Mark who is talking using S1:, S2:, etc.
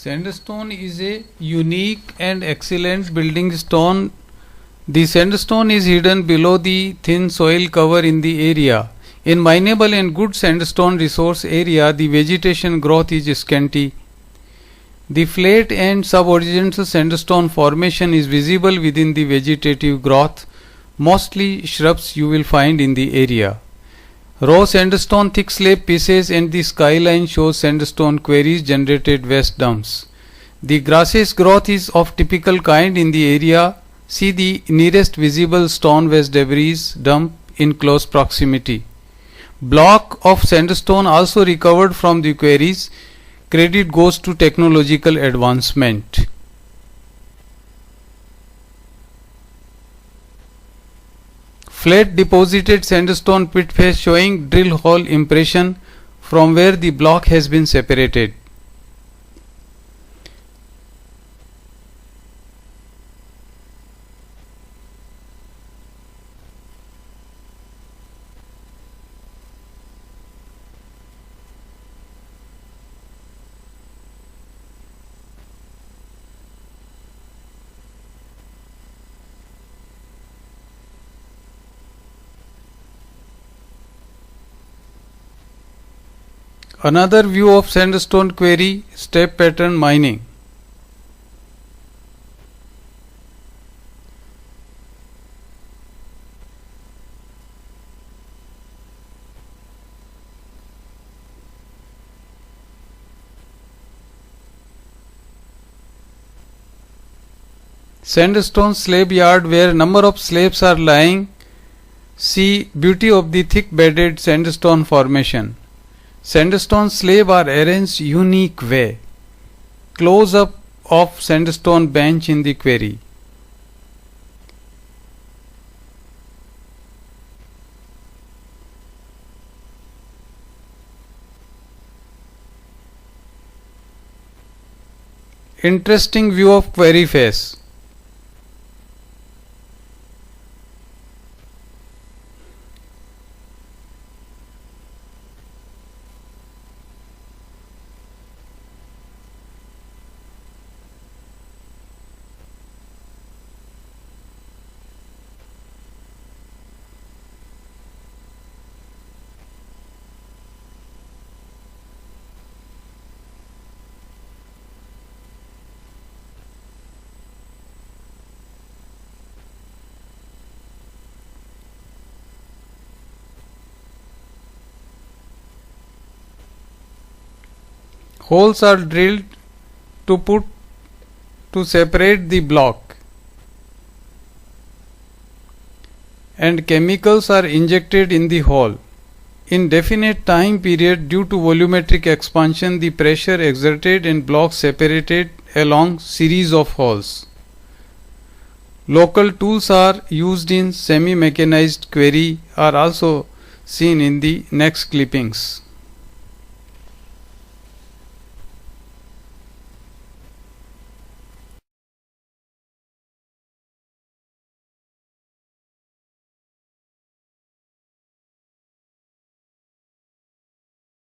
S1: Sandstone is a unique and excellent building stone. The sandstone is hidden below the thin soil cover in the area. In mineable and good sandstone resource area, the vegetation growth is scanty. The flat and subhorizontal sandstone formation is visible within the vegetative growth. Mostly shrubs you will find in the area. Raw sandstone thick slab pieces and the skyline shows sandstone quarries generated waste dumps. The grasses growth is of typical kind in the area. See the nearest visible stone waste debris dump in close proximity. Block of sandstone also recovered from the quarries. Credit goes to technological advancement. Flat deposited sandstone pit face showing drill hole impression from where the block has been separated. Another view of sandstone quarry, step pattern mining. Sandstone slab yard where number of slabs are lying. See beauty of the thick bedded sandstone formation. Sandstone slab are arranged unique way. Close up of sandstone bench in the quarry. Interesting view of quarry face. Holes are drilled to separate the block, and chemicals are injected in the hole. In definite time period, due to volumetric expansion, the pressure exerted and blocks separated along series of holes. Local tools are used in semi-mechanized quarry are also seen in the next clippings.